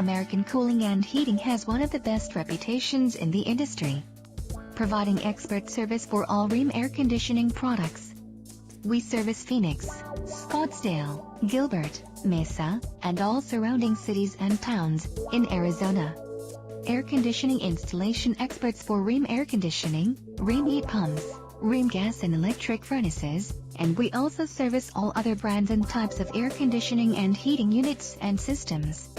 American Cooling and Heating has one of the best reputations in the industry, providing expert service for all Rheem air conditioning products. We service Phoenix, Scottsdale, Gilbert, Mesa, and all surrounding cities and towns in Arizona. Air conditioning installation experts for Rheem air conditioning, Rheem heat pumps, Rheem gas and electric furnaces, and we also service all other brands and types of air conditioning and heating units and systems.